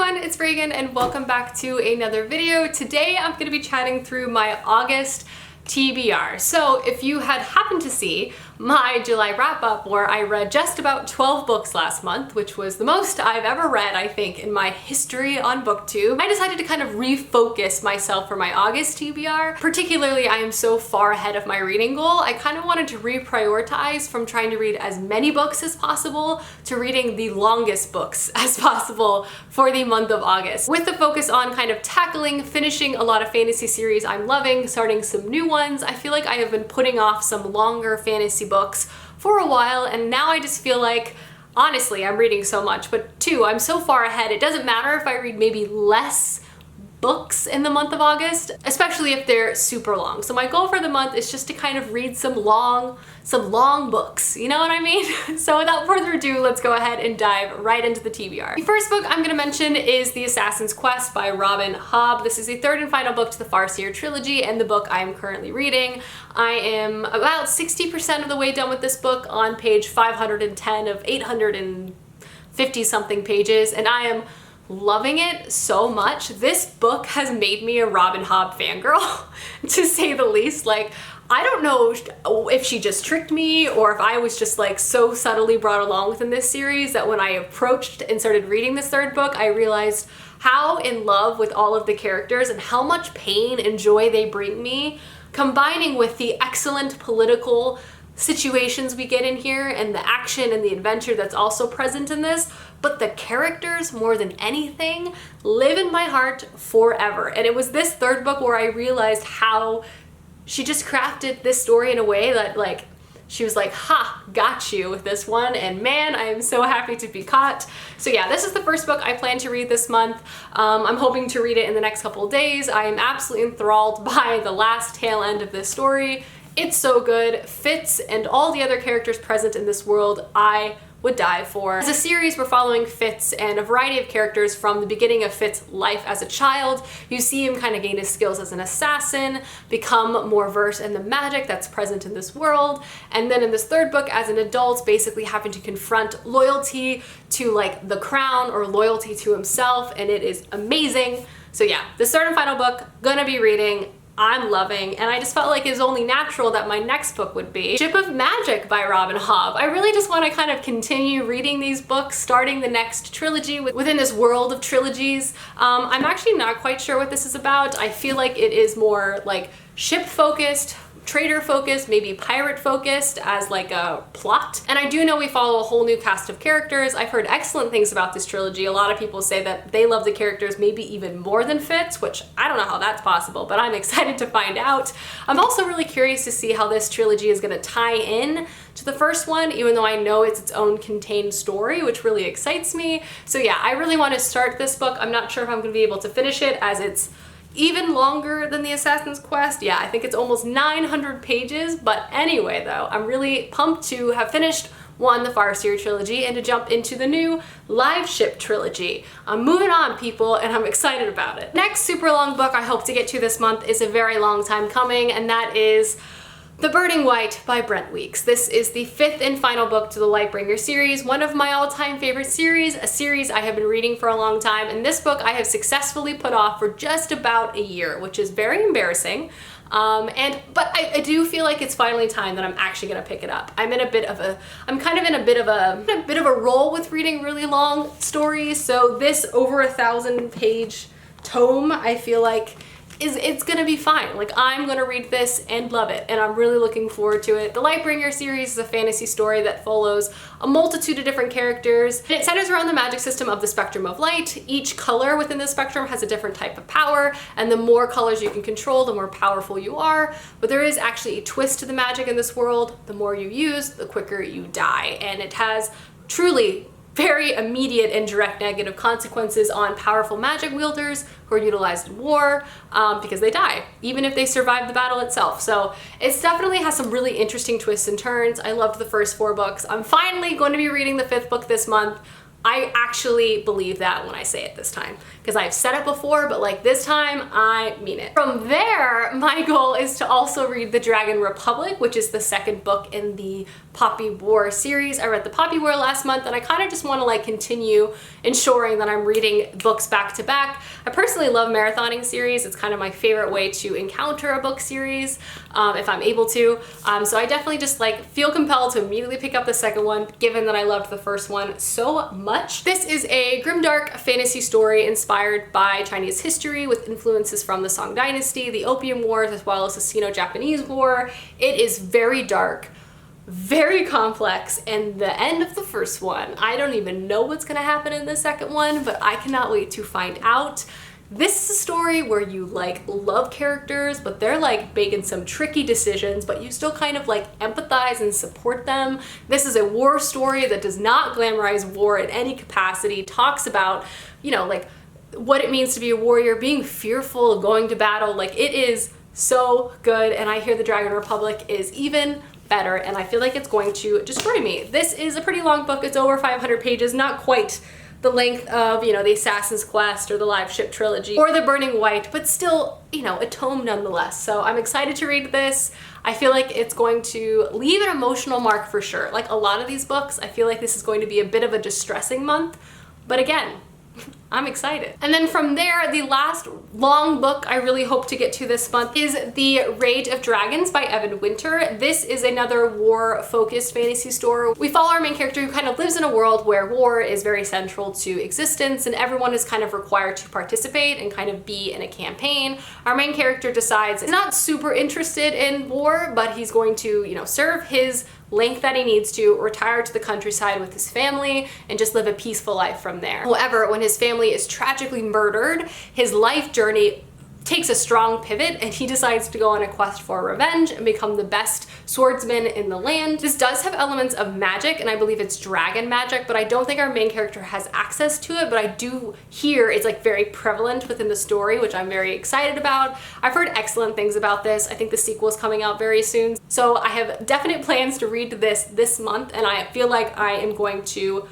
everyone, it's Reagan and welcome back to another video. Today I'm going to be chatting through my August TBR. So if you had happened to see my July wrap-up where I read just about 12 books last month, which was the most I've ever read, I think, in my history on BookTube, I decided to kind of refocus myself for my August TBR. Particularly, I am so far ahead of my reading goal, I kind of wanted to reprioritize from trying to read as many books as possible to reading the longest books as possible for the month of August, with the focus on kind of finishing a lot of fantasy series I'm loving, starting some new ones. I feel like I have been putting off some longer fantasy books for a while, and now I just feel like, honestly, I'm reading so much, but two, I'm so far ahead, it doesn't matter if I read maybe less books in the month of August, especially if they're super long. So my goal for the month is just to kind of read some long books, you know what I mean? So without further ado, let's go ahead and dive right into the TBR. The first book I'm gonna mention is The Assassin's Quest by Robin Hobb. This is the third and final book to the Farseer trilogy and the book I am currently reading. I am about 60% of the way done with this book on page 510 of 850 something pages, and I am loving it so much. This book has made me a Robin Hobb fangirl, to say the least. Like, I don't know if she just tricked me or if I was just like so subtly brought along within this series that when I approached and started reading this third book, I realized how in love with all of the characters and how much pain and joy they bring me, combining with the excellent political situations we get in here and the action and the adventure that's also present in this. But the characters, more than anything, live in my heart forever. And it was this third book where I realized how she just crafted this story in a way that, like, she was like, ha, got you with this one, and man, I am so happy to be caught. So yeah, this is the first book I plan to read this month. I'm hoping to read it in the next couple of days. I am absolutely enthralled by the last tail end of this story. It's so good. Fitz and all the other characters present in this world, I would die for. As a series, we're following Fitz and a variety of characters from the beginning of Fitz's life as a child. You see him kind of gain his skills as an assassin, become more versed in the magic that's present in this world, and then in this third book as an adult, basically having to confront loyalty to like the crown or loyalty to himself, and it is amazing. So yeah, the third and final book, gonna be reading. I'm loving, and I just felt like it was only natural that my next book would be Ship of Magic by Robin Hobb. I really just want to kind of continue reading these books, starting the next trilogy within this world of trilogies. I'm actually not quite sure what this is about. I feel like it is more like ship focused, trader focused, maybe pirate focused as like a plot. And I do know we follow a whole new cast of characters. I've heard excellent things about this trilogy. A lot of people say that they love the characters maybe even more than Fitz, which I don't know how that's possible, but I'm excited to find out. I'm also really curious to see how this trilogy is gonna tie in to the first one, even though I know it's its own contained story, which really excites me. So yeah, I really want to start this book. I'm not sure if I'm gonna be able to finish it as it's even longer than The Assassin's Quest. Yeah, I think it's almost 900 pages, but anyway though, I'm really pumped to have finished one, the Farseer trilogy, and to jump into the new Live Ship trilogy. I'm moving on, people, and I'm excited about it. Next super long book I hope to get to this month is a very long time coming, and that is The Burning White by Brent Weeks. This is the fifth and final book to the Lightbringer series, one of my all-time favorite series, a series I have been reading for a long time, and this book I have successfully put off for just about a year, which is very embarrassing. But I do feel like it's finally time that I'm actually gonna pick it up. I'm kind of in a bit of a roll with reading really long stories, so this over 1,000-page tome, I feel like it's gonna be fine. Like, I'm gonna read this and love it, and I'm really looking forward to it. The Lightbringer series is a fantasy story that follows a multitude of different characters, and it centers around the magic system of the spectrum of light. Each color within the spectrum has a different type of power, and the more colors you can control, the more powerful you are. But there is actually a twist to the magic in this world. The more you use, the quicker you die, and it has truly very immediate and direct negative consequences on powerful magic wielders who are utilized in war, because they die, even if they survive the battle itself. So it definitely has some really interesting twists and turns. I loved the first 4 books. I'm finally going to be reading the 5th book this month. I actually believe that when I say it this time, because I've said it before, but like this time I mean it. From there, my goal is to also read The Dragon Republic, which is the second book in the Poppy War series. I read the Poppy War last month, and I kind of just want to like continue ensuring that I'm reading books back to back. I personally love marathoning series. It's kind of my favorite way to encounter a book series, if I'm able to. So I definitely just like feel compelled to immediately pick up the second one, given that I loved the first one so much. This is a grimdark fantasy story inspired by Chinese history with influences from the Song Dynasty, the Opium Wars, as well as the Sino-Japanese War. It is very dark, very complex, and the end of the first one, I don't even know what's gonna happen in the second one, but I cannot wait to find out. This is a story where you like love characters, but they're like making some tricky decisions, but you still kind of like empathize and support them. This is a war story that does not glamorize war in any capacity, talks about, you know, like what it means to be a warrior, being fearful of going to battle. Like, it is so good, and I hear The Dragon Republic is even better, and I feel like it's going to destroy me. This is a pretty long book. It's over 500 pages, not quite the length of, you know, the Assassin's Quest or the Live Ship trilogy or the Burning White, but still, you know, a tome nonetheless. So I'm excited to read this. I feel like it's going to leave an emotional mark for sure. Like a lot of these books, I feel like this is going to be a bit of a distressing month, but again, I'm excited. And then from there, the last long book I really hope to get to this month is The Rage of Dragons by Evan Winter. This is another war-focused fantasy story. We follow our main character who kind of lives in a world where war is very central to existence, and everyone is kind of required to participate and kind of be in a campaign. Our main character decides he's not super interested in war, but he's going to, you know, serve his length that he needs to, retire to the countryside with his family, and just live a peaceful life from there. However, when his family is tragically murdered, his life journey takes a strong pivot, and he decides to go on a quest for revenge and become the best swordsman in the land. This does have elements of magic, and I believe it's dragon magic, but I don't think our main character has access to it, but I do hear it's like very prevalent within the story, which I'm very excited about. I've heard excellent things about this. I think the sequel is coming out very soon. So I have definite plans to read this month, and I feel like I am going to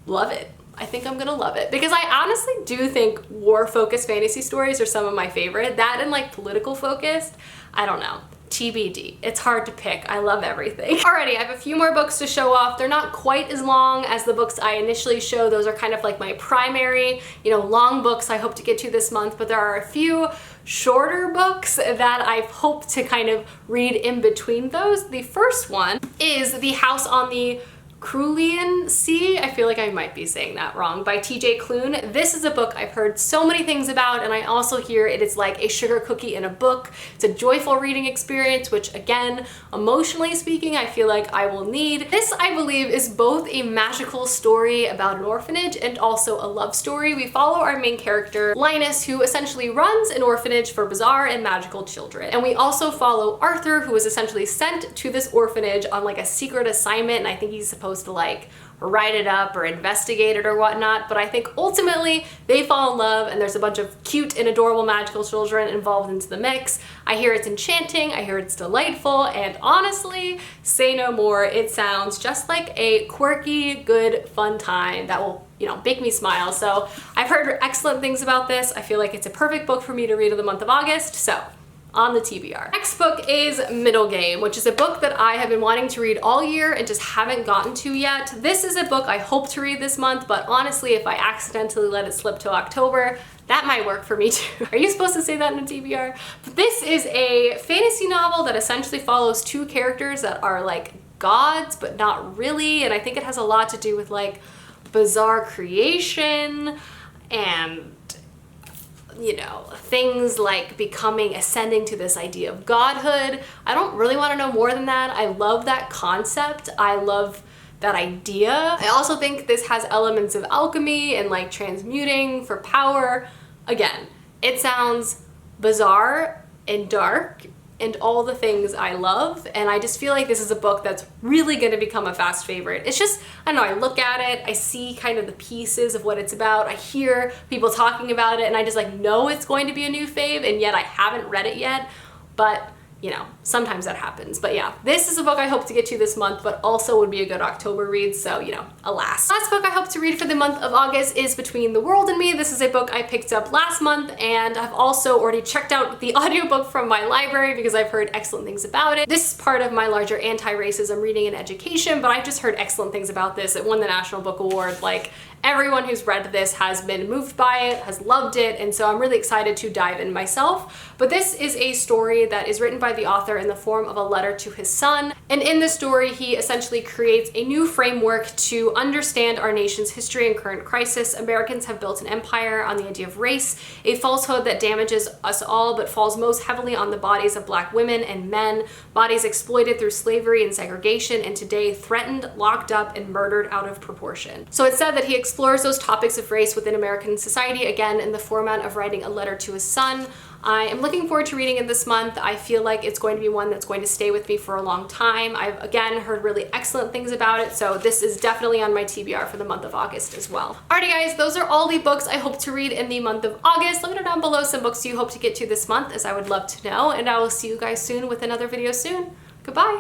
love it. I think I'm gonna love it, because I honestly do think war-focused fantasy stories are some of my favorite. That and like political-focused, I don't know. TBD. It's hard to pick. I love everything. Alrighty, I have a few more books to show off. They're not quite as long as the books I initially showed. Those are kind of like my primary, you know, long books I hope to get to this month, but there are a few shorter books that I hope to kind of read in between those. The first one is The House on the Krulian Sea, I feel like I might be saying that wrong, by TJ Klune. This is a book I've heard so many things about, and I also hear it is like a sugar cookie in a book. It's a joyful reading experience, which again, emotionally speaking, I feel like I will need. This, I believe, is both a magical story about an orphanage and also a love story. We follow our main character, Linus, who essentially runs an orphanage for bizarre and magical children. And we also follow Arthur, who is essentially sent to this orphanage on like a secret assignment, and I think he's supposed to like write it up or investigate it or whatnot, but I think ultimately they fall in love, and there's a bunch of cute and adorable magical children involved into the mix. I hear it's enchanting, I hear it's delightful, and honestly, say no more, it sounds just like a quirky, good, fun time that will, you know, make me smile. So I've heard excellent things about this. I feel like it's a perfect book for me to read in the month of August, so on the TBR. Next book is Middlegame, which is a book that I have been wanting to read all year and just haven't gotten to yet. This is a book I hope to read this month, but honestly, if I accidentally let it slip to October, that might work for me too. Are you supposed to say that in a TBR? But this is a fantasy novel that essentially follows two characters that are like gods, but not really, and I think it has a lot to do with like bizarre creation and, you know, things like ascending to this idea of godhood. I don't really want to know more than that. I love that concept. I love that idea. I also think this has elements of alchemy and like transmuting for power. Again, it sounds bizarre and dark and all the things I love, and I just feel like this is a book that's really gonna become a fast favorite. It's just, I don't know, I look at it, I see kind of the pieces of what it's about, I hear people talking about it, and I just like know it's going to be a new fave, and yet I haven't read it yet, but you know, sometimes that happens. But yeah, this is a book I hope to get to this month, but also would be a good October read, so you know, alas. Last book I hope to read for the month of August is Between the World and Me. This is a book I picked up last month, and I've also already checked out the audiobook from my library because I've heard excellent things about it. This is part of my larger anti-racism reading and education, but I've just heard excellent things about this. It won the National Book Award. Like, everyone who's read this has been moved by it, has loved it, and so I'm really excited to dive in myself. But this is a story that is written by the author in the form of a letter to his son, and in this story he essentially creates a new framework to understand our nation's history and current crisis. Americans have built an empire on the idea of race, a falsehood that damages us all but falls most heavily on the bodies of Black women and men, bodies exploited through slavery and segregation, and today threatened, locked up, and murdered out of proportion. So it's said that he explores those topics of race within American society, again in the format of writing a letter to his son. I am looking forward to reading it this month. I feel like it's going to be one that's going to stay with me for a long time. I've again heard really excellent things about it, so this is definitely on my TBR for the month of August as well. Alrighty guys, those are all the books I hope to read in the month of August. Let me know down below some books you hope to get to this month, as I would love to know, and I will see you guys soon with another video soon. Goodbye!